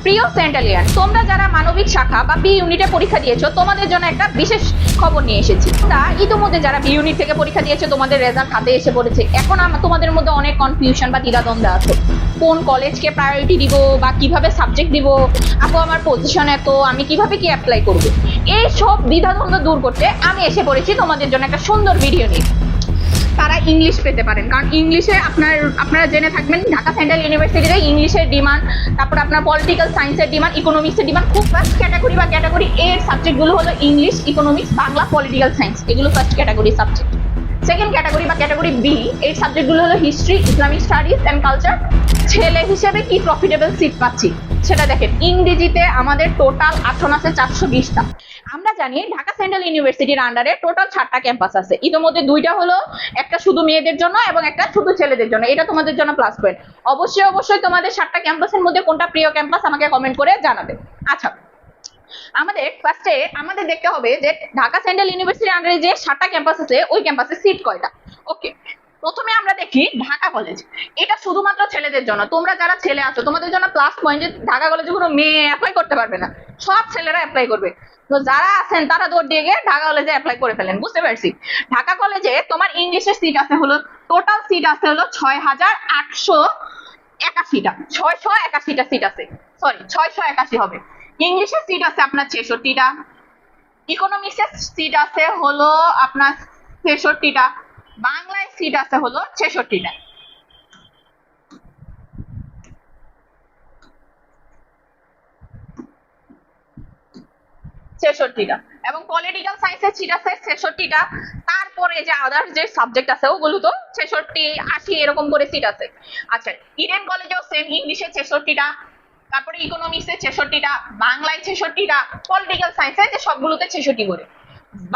প্রিয় সেন্টালিয়ান, তোমরা যারা মানবিক শাখা বা বি ইউনিটে পরীক্ষা দিয়েছো তোমাদের জন্য একটা বিশেষ খবর নিয়ে এসেছি। তোমরা ইতিমধ্যে যারা বি ইউনিট থেকে পরীক্ষা দিয়েছো তোমাদের রেজাল্ট হাতে এসে পড়েছে। এখন তোমাদের মধ্যে অনেক কনফিউশন বা দ্বিধাদ্বন্দ্ব আছে, কোন কলেজকে প্রায়োরিটি দিব বা কিভাবে সাবজেক্ট দিব, আপু আমার পজিশন এত, আমি কিভাবে কি অ্যাপ্লাই করব। এই সব দ্বিধাদ্বন্দ্ব দূর করতে আমি এসে পড়েছি তোমাদের জন্য একটা সুন্দর ভিডিও নিয়ে। তারা ইংলিশ পেতে পারেন, কারণ ইংলিশে আপনারা জেনে থাকবেন ঢাকা সেন্ট্রাল ইউনিভার্সিটিতে ইংলিশের ডিমান্ড, তারপর আপনার পলিটিক্যাল সায়েন্সের ডিমান্ড, ইকোনমিক্সের ডিমান্ড খুব ফার্স্ট ক্যাটাগরি বা ক্যাটাগরি এর সাবজেক্টগুলো হলো English, economics, Bangla, political science, এগুলো first category subject. Second category বা ক্যাটাগরি বি এই সাবজেক্টগুলো হলো history, Islamic studies and culture. ছেলে হিসেবে কি প্রফিটেবল সিট পাচ্ছি সেটা দেখেন। ইংরেজিতে আমাদের টোটাল আসন আছে 420টা। আমরা জানি ঢাকা সেন্ট্রাল ইউনিভার্সিটির আন্ডারে টোটাল 7টা ক্যাম্পাস আছে। ইতিমধ্যে 2টা হলো, একটা শুধু মেয়েদের জন্য এবং একটা শুধু ছেলেদের জন্য। এটা তোমাদের জন্য প্লাস পয়েন্ট। অবশ্যই তোমাদের 7টা ক্যাম্পাসের মধ্যে কোনটা প্রিয় ক্যাম্পাস আমাকে কমেন্ট করে জানাবে। আচ্ছা, আমাদের ফার্স্টে আমাদের দেখতে হবে যে ঢাকা সেন্ট্রাল ইউনিভার্সিটির আন্ডারে যে 7টা ক্যাম্পাস আছে ওই ক্যাম্পাসে সিট কয়টা। ওকে, প্রথমে আমরা দেখি ঢাকা কলেজ। এটা শুধুমাত্র ছেলেদের জন্য। তোমরা যারা ছেলে আছো তোমাদের জন্য প্লাস পয়েন্ট যে ঢাকা কলেজে কোনো মেয়ে অ্যাপ্লাই করতে পারবে না, সব ছেলেরা অ্যাপ্লাই করবে। তো যারা আছেন তারা দৌড় দিয়ে গিয়ে ঢাকা কলেজে অ্যাপ্লাই করে ফেলেন। বুঝতে পারছি। ঢাকা কলেজে তোমার ইংলিশের সিট আছে হলো, টোটাল সিট আছে হলো 6881টা। 681টা সিট আছে, সরি 681 হবে। ইংলিশের সিট আছে আপনার 66টা, ইকোনমিক্সের সিট আছে হলো আপনার 66টা, বাংলায় সিট আছে হলো 66টা। এবং পলিটিক্যাল সায়েন্সের সিট আছে 66টা। তারপরে যে আদার যে সাবজেক্ট আছে ওগুলো তো 66, 80 এরকম করে সিট আছে। আচ্ছা, ইডেন কলেজেও সেম, ইংলিশে 66টা, তারপরে ইকোনমিক্সে 66টা, বাংলায় 66টা, পলিটিক্যাল সায়েন্সে যে সবগুলোতে 66 করে।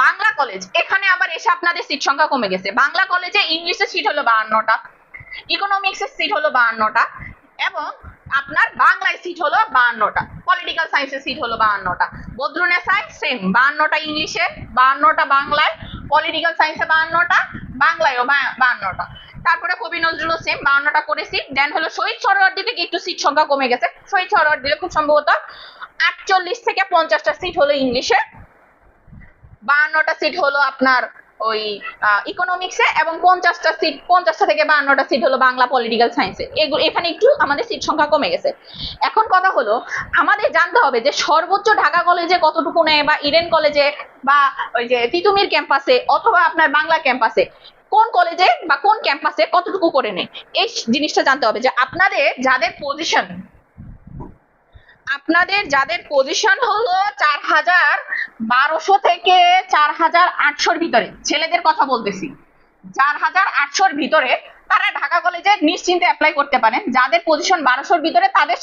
বাংলা কলেজ, এখানে আবার এসে আপনাদের সিট সংখ্যা কমে গেছে। বাংলা কলেজে ইংলিশের সিট হলো 52টা, ইকোনমিক্সের সিট হলো 52টা, এবং আপনার বাংলায় সিট হলো 52টা, পলিটিক্যাল সায়েন্সের সিট হলো 52টা। বদরুন্নেসায় সেম 52টা ইংলিশে, 52টা বাংলায়, পলিটিক্যাল সায়েন্সে 52টা, বাংলায়ও 52টা। তারপরে কবি নজরুলও সেম 52টা করে সিট। দেন হলো শহীদ সরোয়ার্দী থেকে একটু সিট সংখ্যা কমে গেছে। শহীদ সরোয়ার্দীতে খুব সম্ভবত 48 থেকে 50টা সিট হলো ইংলিশে, 52টা সিট হলো আপনার ওই ইকোনমিক্সে, এবং 50টা থেকে 52টা সিট হলো বাংলা, পলিটিক্যাল সায়েন্সে। এখানে একটু আমাদের সিট সংখ্যা কমে গেছে। এখন কথা হলো আমাদের জানতে হবে যে সর্বোচ্চ ঢাকা কলেজে কতটুকু নেয়, বা ইডেন কলেজে বা ওই যে তিতুমির ক্যাম্পাসে অথবা আপনার বাংলা ক্যাম্পাসে কোন কলেজে বা কোন ক্যাম্পাসে কতটুকু করে নেয়। এই জিনিসটা জানতে হবে যে আপনাদের যাদের পজিশন হলো 401200 থেকে 4800-র ভিতরে, ছেলেদের কথা বলতেছি, 4800-র ভিতরে তারা ঢাকা কলেজে নিশ্চিন্তে অ্যাপ্লাই করতে পারেন। যাদের পজিশন 1200-র ভিতরে তাদের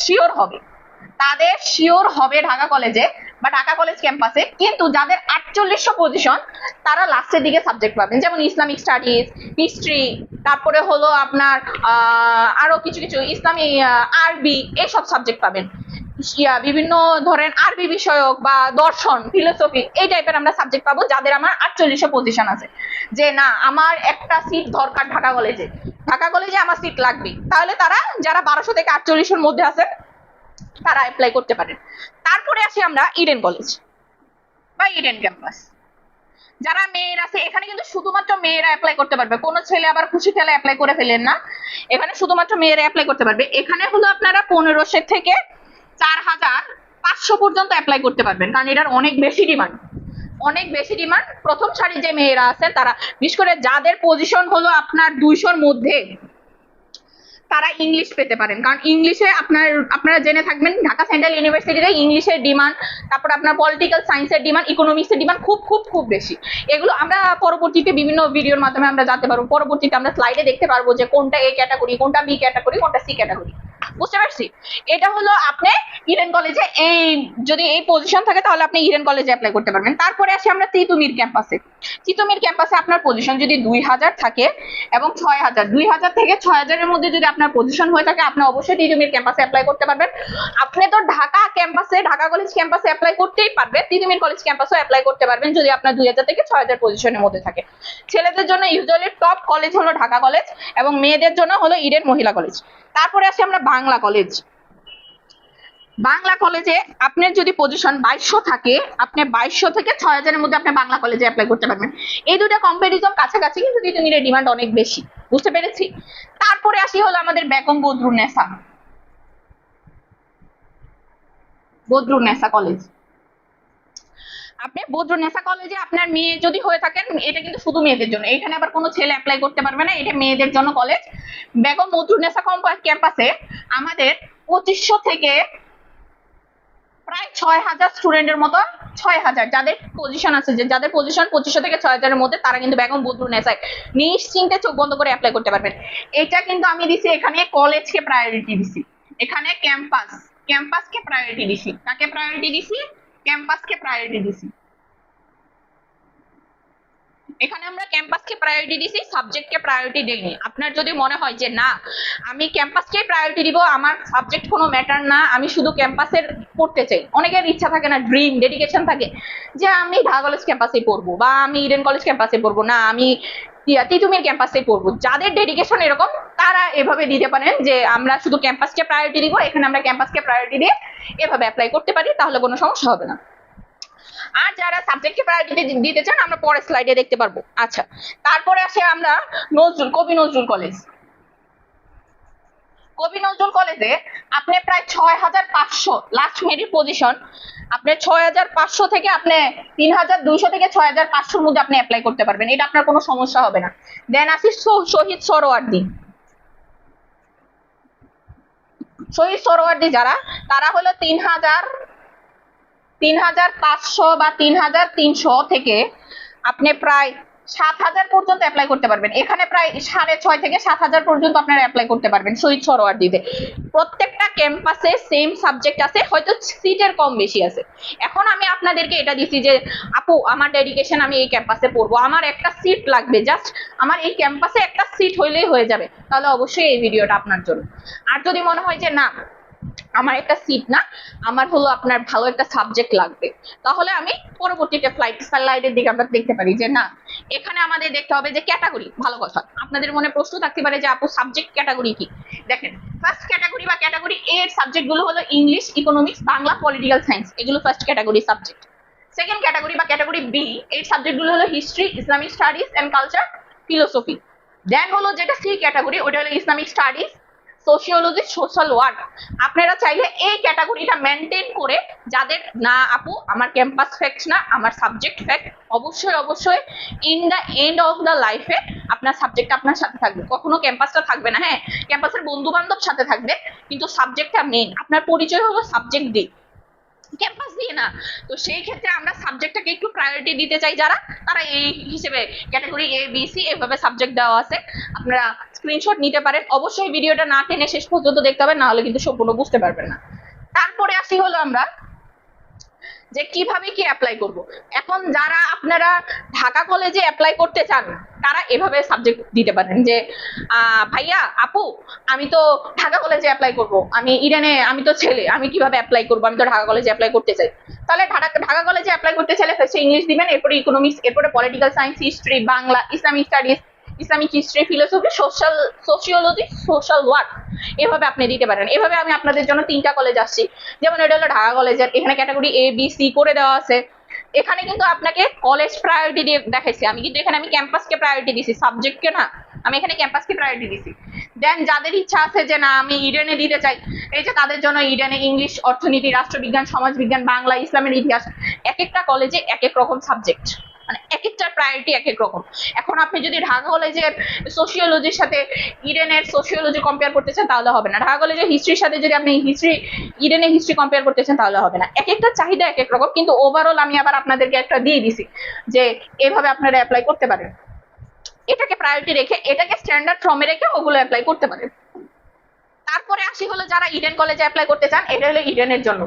শিওর হবে ঢাকা কলেজে বা ঢাকা কলেজ ক্যাম্পাসে। কিন্তু যাদের 4800 পজিশন তারা লাস্টের দিকে সাবজেক্ট পাবেন, যেমন ইসলামিক স্টাডিজ, হিস্ট্রি, তারপরে হলো আপনার আরো কিছু ইসলামী, আরবি, এইসব সাবজেক্ট পাবেন। বিভিন্ন ধরেন আরবি বিষয়ক বা দর্শন, ফিলোসফি, এই টাইপের আমরা সাবজেক্ট পাবো যাদের আমার 4800 পজিশন আছে। যে না, আমার একটা সিট দরকার ঢাকা কলেজে আমার সিট লাগবে, তাহলে তারা যারা 1200 থেকে 4800-এর মধ্যে আছে তারা অ্যাপ্লাই করতে পারেন। তারপরে আসি আমরা ইডেন কলেজ বা ইডেন ক্যাম্পাস। যারা মেয়ের আছে এখানে কিন্তু শুধুমাত্র মেয়েরা অ্যাপ্লাই করতে পারবে, কোনো ছেলে আবার খুশি খেলে অ্যাপ্লাই করে ফেলেন না, এখানে শুধুমাত্র মেয়েরা অ্যাপ্লাই করতে পারবে। এখানে হলো আপনারা 1500 থেকে 4500 পর্যন্ত অ্যাপ্লাই করতে পারবেন, কারণ এটার অনেক বেশি ডিমান্ড। প্রথম সারি যে মেয়েরা আছেন তারা, বিশেষ করে যাদের পজিশন হলো আপনার 200-র মধ্যে, তারা ইংলিশ পেতে পারেন, কারণ ইংলিশে আপনারা জেনে থাকবেন ঢাকা সেন্ট্রাল ইউনিভার্সিটিতে ইংলিশের ডিমান্ড, তারপর আপনার পলিটিক্যাল সায়েন্সের ডিমান্ড, ইকোনমিক্সের ডিমান্ড খুব বেশি। এগুলো আমরা পরবর্তীতে বিভিন্ন ভিডিওর মাধ্যমে আমরা জানতে পারবো। পরবর্তীতে আমরা স্লাইডে দেখতে পারবো যে কোনটা এ ক্যাটাগরি, কোনটা বি ক্যাটাগরি, কোনটা সি ক্যাটাগরি। বুঝতে পারছি। এটা হলো আপনি ইডেন কলেজে যদি এই পজিশন থাকে তাহলে আপনি ইডেন কলেজে অ্যাপ্লাই করতে পারবেন। তারপরে আসি আমরা তিতুমির ক্যাম্পাসে আপনার পজিশন যদি 2000 থাকে এবং 6000, 2000 থেকে 6000-এর মধ্যে যদি আপনার পজিশন হয়ে থাকে আপনি অবশ্যই তিতুমির ক্যাম্পাসে অ্যাপ্লাই করতে পারবেন। আপনি তো ঢাকা কলেজ ক্যাম্পাসে অ্যাপ্লাই করতেই পারবেন, তিতুমির কলেজ ক্যাম্পাসেও অ্যাপ্লাই করতে পারবেন যদি আপনার 2000 থেকে 6000 পজিশনের মধ্যে থাকে। ছেলেদের জন্য ইউজুয়ালি টপ কলেজ হলো ঢাকা কলেজ এবং মেয়েদের জন্য হলো ইডেন মহিলা কলেজ। তারপরে আসি আমরা বাংলা কলেজ। বাংলা কলেজে আপনার যদি পজিশন 2200 থাকে, আপনি 2200 থেকে 6000 এর মধ্যে আপনি বাংলা কলেজে অ্যাপ্লাই করতে পারবেন। এই দুটো কম্পারিজন কাছাকাছি, কিন্তু তিতুমিরের ডিমান্ড অনেক বেশি, বুঝতে পেরেছি। তারপরে আসি হলো আমাদের বেগম বদরুন্নেসা, বদরুন্নেসা কলেজ। আপনি বদরুন্নেসা কলেজে আপনার মেয়ে যদি হয়ে থাকেন, এটা কিন্তু শুধু মেয়েদের জন্য, এখানে আবার কোনো ছেলে অ্যাপ্লাই করতে পারবে না, এটা মেয়েদের জন্য কলেজ। বেগম বদরুন্নেসা ক্যাম্পাসে আমাদের 2500 থেকে প্রায় 6000 স্টুডেন্টের মতো, 6000 যাদের পজিশন আছে, যে যাদের পজিশন 2500 থেকে 6000 এর মধ্যে, তারা কিন্তু বেগম বদরুন্নেসায় নিশ্চিন্তে চোখ বন্ধ করে অ্যাপ্লাই করতে পারবেন। এটা কিন্তু আমি দিছি এখানে কলেজকে প্রায়োরিটি দিছি, এখানে ক্যাম্পাসকে প্রায়োরিটি দিছি। কাকে প্রায়োরিটি দিছি? ক্যাম্পাসকে প্রায়োরিটি দিছি। এখানে আমরা ক্যাম্পাসকে প্রায়োরিটি দিছি, সাবজেক্টকে প্রায়োরিটি দেইনি। আপনার যদি মনে হয় যে না আমি ক্যাম্পাসকে প্রায়োরিটি দিব, আমার সাবজেক্ট কোনো ম্যাটার না, আমি শুধু ক্যাম্পাসের পড়তে চাই, অনেকের ইচ্ছা থাকে না, ড্রিম ডেডিকেশন থাকে যে আমি ঢাকা কলেজ ক্যাম্পাসে পড়বো, বা আমি ইডেন কলেজ ক্যাম্পাসে পড়বো, না আমি তিতুমির ক্যাম্পাসে পড়বো। যাদের ডেডিকেশন এরকম, তারা এভাবে দিতে পারেন যে আমরা শুধু ক্যাম্পাসকে প্রায়োরিটি দিব, এখানে আমরা ক্যাম্পাসকে প্রায়োরিটি দিয়ে এভাবে অ্যাপ্লাই করতে পারি, তাহলে কোনো সমস্যা হবে না। আর যারা সাবজেক্টকে প্রায়োরিটি দিতে চান, আমরা পরের স্লাইডে দেখতে পারবো। আচ্ছা, তারপরে আসে আমরা কবি নজরুল কলেজ। কবি নজরুল কলেজে আপনি প্রায় 6500 লাস্ট মেরিট পজিশন, আপনি 6500 থেকে আপনি 3200 থেকে 6500 মধ্যে আপনি অ্যাপ্লাই করতে পারবেন, এটা আপনার কোনো সমস্যা হবে না। দেন আসি শহীদ সোহরাওয়ার্দী। শহীদ সোহরাওয়ার্দী যারা, তারা হলো 3500 বা 3300 থেকে আপনি প্রায় 7000 পর্যন্ত অ্যাপ্লাই করতে পারবেন। এখানে প্রায় 6.5 থেকে 7000 পর্যন্ত আপনারা অ্যাপ্লাই করতে পারবেন শহীদ সোহরাওয়ার্দীতে। প্রত্যেকটা ক্যাম্পাসে সেম সাবজেক্ট আছে, হয়তো সিটের কম বেশি আছে। এখন আমি আপনাদেরকে এটা দিচ্ছি যে আপু আমার ডেডিকেশন, আমি এই ক্যাম্পাসে পড়বো, আমার একটা সিট লাগবে, জাস্ট আমার এই ক্যাম্পাসে একটা সিট হইলেই হয়ে যাবে, তাহলে অবশ্যই এই ভিডিওটা আপনার জন্য। আর যদি মনে হয় যে না আমার একটা সিট না, আমার হলো আপনার ভালো একটা সাবজেক্ট লাগবে, তাহলে আমি পরবর্তীতে স্লাইডের দিকে আমরা দেখতে পারি যে না এখানে আমাদের দেখতে হবে যে ক্যাটাগরি। ভালো কথা, আপনাদের মনে প্রশ্ন থাকতে পারে যে আপু সাবজেক্ট ক্যাটাগরি কি। দেখেন, ফার্স্ট ক্যাটাগরি বা ক্যাটাগরি এ এর সাবজেক্ট গুলো হলো English, economics, Bangla, political science, এগুলো first category subject. Second category বা ক্যাটাগরি বি, এই সাবজেক্ট গুলো হলো history, Islamic studies and culture, philosophy. Then হলো যেটা সি ক্যাটাগরি, ওটা হলো Islamic studies, sociology, social work. আপনারা চাইলে এই ক্যাটাগরিটা মেনটেন করে, যাদের না আপু আমার ক্যাম্পাস ফ্যাক্ট না, আমার সাবজেক্ট ফ্যাক্ট, অবশ্যই in the end of the লাইফে আপনার সাবজেক্ট আপনার সাথে থাকবে, কখনো ক্যাম্পাসটা থাকবে না। হ্যাঁ, ক্যাম্পাসের বন্ধু বান্ধব সাথে থাকবে, কিন্তু সাবজেক্টটা মেন, আপনার পরিচয় হলো সাবজেক্ট দিয়ে, ক্যাম্পাস দিয়ে না। তো সেই ক্ষেত্রে আমরা সাবজেক্টটাকে একটু প্রায়োরিটি দিতে চাই, যারা তারা এই হিসেবে ক্যাটাগরি এ বি সি এভাবে সাবজেক্ট দেওয়া আছে, আপনারা স্ক্রিনশট নিতে পারেন। অবশ্যই ভিডিওটা না টেনে শেষ পর্যন্ত দেখতে হবে, না হলে কিন্তু সম্পূর্ণ বুঝতে পারবেন না। তারপরে আসি হলো আমরা যে কিভাবে কি অ্যাপ্লাই করব। এখন যারা আপনারা ঢাকা কলেজে অ্যাপ্লাই করতে চান, তারা এভাবে সাবজেক্ট দিতে পারেন যে ভাইয়া আপু আমি তো ঢাকা কলেজে অ্যাপ্লাই করব, আমি ইরানে, আমি তো ছেলে, আমি কিভাবে অ্যাপ্লাই করব, আমি তো ঢাকা কলেজে অ্যাপ্লাই করতে চাই। তাহলে ঢাকা কলেজে অ্যাপ্লাই করতে চাইলে ফার্স্টে ইংলিশ দিবেন, এরপরে ইকোনমিক্স, এরপরে political science, history, Bangla, Islamic studies, Islamic history, philosophy, sociology, social work, এভাবে আপনি দিতে পারেন। এভাবে আমি আপনাদের জন্য 3টা কলেজ আসছি, যেমন এটা হলো ঢাকা কলেজের, এখানে ক্যাটাগরি এ বি সি করে দেওয়া আছে। এখানে কিন্তু আপনাকে কলেজ প্রায়োরিটি দিয়ে দেখাইছি, আমি কিন্তু এখানে আমি ক্যাম্পাসকে প্রায়োরিটি দিছি, সাবজেক্টকে না, আমি এখানে ক্যাম্পাসকে প্রায়োরিটি দিছি। দেন যাদের ইচ্ছা আছে যে না আমি ইডেনে দিতে চাই, এই যে তাদের জন্য ইডেনে ইংলিশ, অর্থনীতি, রাষ্ট্রবিজ্ঞান, সমাজবিজ্ঞান, বাংলা, ইসলামের ইতিহাস, এক একটা কলেজে এক এক রকম সাবজেক্ট, মানে এক একটার প্রায়োরিটি এক এক রকম। এখন আপনি যদি ঢাকা কলেজের সোশিওলজির সাথে ইডেনের সোশিওলজি কম্পেয়ার করতে চান, তাহলে হবে না। ঢাকা কলেজের হিস্ট্রির সাথে যদি আপনি ইডেনের হিস্ট্রি কম্পেয়ার করতে চান, তাহলে হবে না। এক একটা চাহিদা এক এক রকম, কিন্তু ওভারঅল আমি আবার আপনাদেরকে একটা দিয়ে দিছি যে এভাবে আপনারা অ্যাপ্লাই করতে পারেন, এটাকে প্রায়োরিটি রেখে, এটাকে স্ট্যান্ডার্ড ফর্মে রেখে ওগুলো অ্যাপ্লাই করতে পারেন। তারপরে আসি হলো যারা ইডেন কলেজে অ্যাপ্লাই করতে চান, এটা হলো ইডেনের জন্য,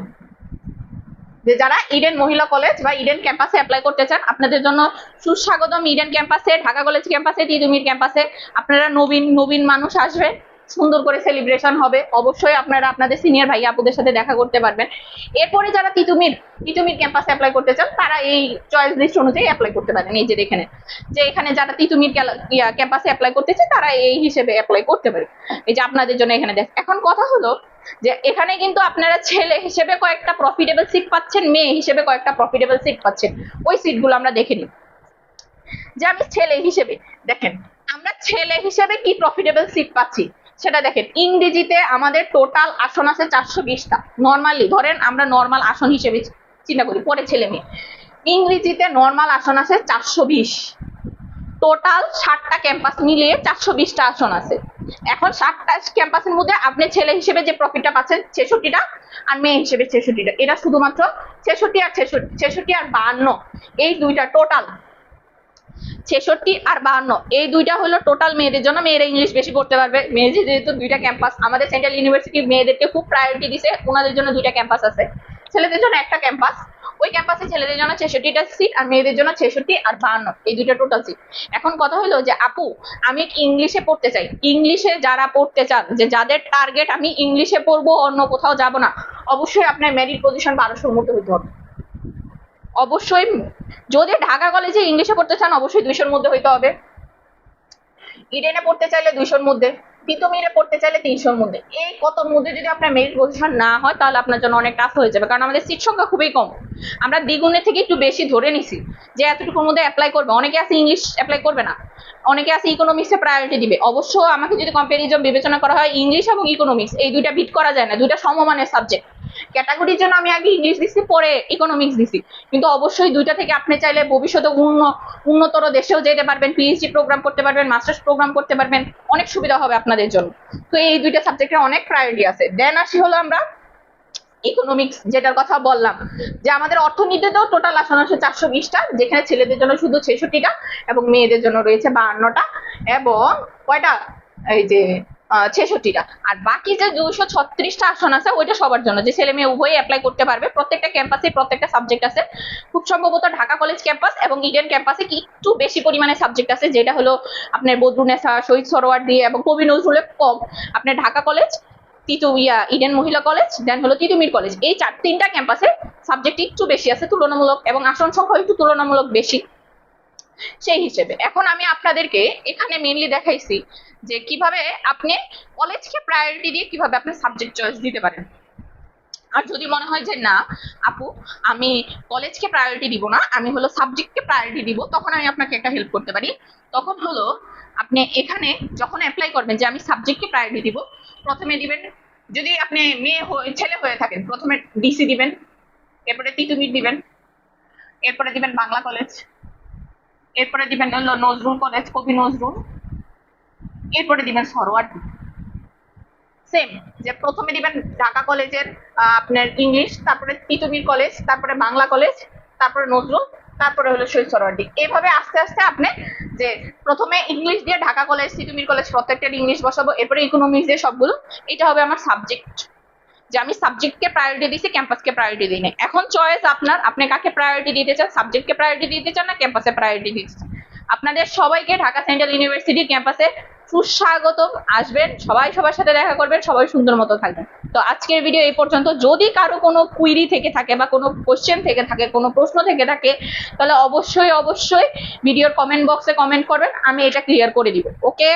যে যারা ইডেন মহিলা কলেজ বা ইডেন ক্যাম্পাসে অ্যাপ্লাই করতে চান, আপনাদের জন্য সুস্বাগতম। ইডেন ক্যাম্পাসে, ঢাকা কলেজ ক্যাম্পাসে, তিতুমির ক্যাম্পাসে আপনারা নবীন মানুষ আসবেন, সুন্দর করে সেলিব্রেশন হবে, অবশ্যই আপনারা আপনাদের সিনিয়র ভাই আপুদের সাথে দেখা করতে পারবেন। এরপরে যারা তিতুমির ক্যাম্পাসে অ্যাপ্লাই করতে চান তারা এই চয়েস লিস্ট অনুযায়ী অ্যাপ্লাই করতে পারেন। এই যে দেখেন যে এখানে যারা তিতুমির ক্যাম্পাসে অ্যাপ্লাই করতেছে তারা এই হিসেবে অ্যাপ্লাই করতে পারে। এই যে আপনাদের জন্য এখানে দেখ, এখন কথা হলো যে এখানে কিন্তু আপনারা ছেলে হিসেবে কয়েকটা প্রফিটেবল সিট পাচ্ছেন, মেয়ে হিসেবে কয়েকটা প্রফিটেবল সিট পাচ্ছেন। ওই সিটগুলো আমরা দেখে নিই। যে আমি ছেলে হিসেবে, দেখেন আমরা ছেলে হিসেবে কি প্রফিটেবল সিট পাচ্ছি সেটা দেখেন। ইংরেজিতে আমাদের টোটাল আসন আছে 420টা। নর্মালি ধরেন আমরা নর্মাল আসন হিসেবে চিন্তা করি, পরে ছেলে মেয়ে। ইংরেজিতে নর্মাল আসন আছে 420। টোটাল 60টা ক্যাম্পাস মিলিয়ে 420টা আসন আছে। এখন 60টা ক্যাম্পাসের মধ্যে আপনি ছেলে হিসেবে যে প্রফিটটা পাচ্ছেন 66টা, আর মেয়ে হিসেবে 66টা। এটা শুধুমাত্র 66 আর 52 এই দুইটা টোটাল। 66 আর 52 এই দুইটা হলো টোটাল মেয়েদের জন্য। মেয়েরা ইংলিশ বেশি পড়তে পারবে। মেয়েদের যেহেতু দুইটা ক্যাম্পাস, আমাদের সেন্ট্রাল ইউনিভার্সিটি মেয়েদেরকে খুব প্রায়োরিটি দিছে, ওনাদের জন্য দুইটা ক্যাম্পাস আছে। ছেলেদের জন্য একটা ক্যাম্পাস, ওই ক্যাম্পাসে ছেলেদের জন্য 66টা সিট আর মেয়েদের জন্য 66 আর 52 এই দুইটা টোটাল সিট। এখন কথা হলো যে আপু আমি ইংলিশে পড়তে চাই। ইংলিশে যারা পড়তে চান, যে যাদের টার্গেট আমি ইংলিশে পড়বো, অন্য কোথাও যাব না, অবশ্যই আপনার মেরিট পজিশন 1200-র মধ্যে হইতে হবে। অবশ্যই যদি ঢাকা কলেজে ইংলিশে পড়তে চান অবশ্যই 200-র মধ্যে হইতে হবে। ইডেনে পড়তে চাইলে 200-র মধ্যে, তিতুমিরে পড়তে চাইলে 300-র মধ্যে। এই কতর মধ্যে যদি আপনার মেরিট পজিশন না হয় তাহলে আপনার জন্য অনেক টাফ হয়ে যাবে, কারণ আমাদের সিট সংখ্যা খুবই কম। আমরা দ্বিগুণের থেকে একটু বেশি ধরে নিছি যে এতটুকুর মধ্যে অ্যাপ্লাই করবে। অনেকে আছে ইংলিশ অ্যাপ্লাই করবে না, অনেকে আছে ইকোনমিক্সে প্রায়োরিটি দিবে। অবশ্য আমাকে যদি কম্পারিজন বিবেচনা করা হয়, ইংলিশ এবং ইকোনমিক্স এই দুইটা বিট করা যায় না, দুইটা সমমানের সাবজেক্ট। ক্যাটাগরির জন্য আমি আগে ইংলিশ দিচ্ছি, পরে ইকোনমিক্স দিচ্ছি, কিন্তু অবশ্যই দুইটা থেকে আপনি চাইলে ভবিষ্যতে উন্নতর দেশেও যেতে পারবেন, পিএইচডি প্রোগ্রাম করতে পারবেন, মাস্টার্স প্রোগ্রাম করতে পারবেন, অনেক সুবিধা হবে আপনাদের জন্য। তো এই দুইটা সাবজেক্টের অনেক প্রায়োরিটি আছে। দেন আসি হলো আমরা ইকোনমিক্স, যেটার কথা বললাম যে আমাদের অর্থনীতিতেও টোটাল আসন আছে 420টা, যেখানে ছেলেদের জন্য শুধু 66টা এবং মেয়েদের জন্য রয়েছে 52টা এবং কয়টা, এই যে 66টা। আর বাকি যে 236টা আসন আছে ওইটা সবার জন্য, যে ছেলে মেয়ে উভয়ই অ্যাপ্লাই করতে পারবে। প্রত্যেকটা ক্যাম্পাসে প্রত্যেকটা সাবজেক্ট আছে। খুব সম্ভবত ঢাকা কলেজ ক্যাম্পাস এবং ইডেন ক্যাম্পাসে কি একটু বেশি পরিমাণে সাবজেক্ট আছে, যেটা হলো আপনার বদরুন্নেসা, শহীদ সরোয়ার্দী এবং কবি নজরুলের কম। আপনার ঢাকা কলেজ, ইডেন মহিলা কলেজ, দেন হলো তিতুমির কলেজ, এই তিনটা ক্যাম্পাসে সাবজেক্ট একটু বেশি আছে তুলনামূলক, এবং আসন সংখ্যা একটু তুলনামূলক বেশি। সেই হিসেবে এখন আমি আপনাদেরকে এখানে মেইনলি দেখাইছি যে কিভাবে আপনি কলেজকে প্রায়োরিটি দিয়ে কিভাবে আপনি সাবজেক্ট চয়েস দিতে পারেন। আর যদি মনে হয় যে না আপু আমি কলেজকে প্রায়োরিটি দিব না, আমি হলো সাবজেক্টকে প্রায়োরিটি দিব, তখন আমি আপনাকে একটা হেল্প করতে পারি। তখন হলো আপনি এখানে যখন অ্যাপ্লাই করবেন যে আমি সাবজেক্টকে প্রায়োরিটি দিব, প্রথমে দিবেন, যদি আপনি ছেলে হয়ে থাকেন প্রথমে ডিসি দিবেন, এরপরে তিতুমির দিবেন, এরপরে দিবেন বাংলা কলেজ, এরপরে দিবেন হলো নজরুল কলেজ, কবি নজরুল, এরপরে দিবেন সরোয়ার্দী। সেম যে প্রথমে দিবেন ঢাকা কলেজের আপনার ইংলিশ, তারপরে তিতুমির কলেজ, তারপরে বাংলা কলেজ, তারপরে নজরুল, তারপরে হলো শহীদ সরোয়ার্দী। এইভাবে আস্তে আস্তে আপনি যে প্রথমে ইংলিশ দিয়ে ঢাকা কলেজ, তিতুমির কলেজ প্রত্যেকটার ইংলিশ বসাবো, এরপরে ইকোনমিক্স দিয়ে সবগুলো। এটা হবে আমার সাবজেক্ট, যে আমি সাবজেক্টকে প্রায়োরিটি দিছি, ক্যাম্পাসকে প্রায়োরিটি দিই না। এখন চয়েস আপনার, আপনি কাকে প্রায়োরিটি দিতে চান, সাবজেক্টকে প্রায়োরিটি দিতে চান না ক্যাম্পাসে প্রায়োরিটি দিতে চান। আপনাদের সবাইকে ঢাকা সেন্ট্রাল ইউনিভার্সিটির ক্যাম্পাসে সুস্বাগতম। আসবেন, সবাই সবার সাথে দেখা করবেন, সবাই সুন্দর মতো থাকবেন। তো আজকের ভিডিও এই পর্যন্ত। যদি কারো কোনো কুইরি থেকে থাকে বা কোনো কোশ্চেন থেকে থাকে, কোনো প্রশ্ন থেকে থাকে, তাহলে অবশ্যই ভিডিওর কমেন্ট বক্সে কমেন্ট করবেন, আমি এটা ক্লিয়ার করে দিব। ওকে।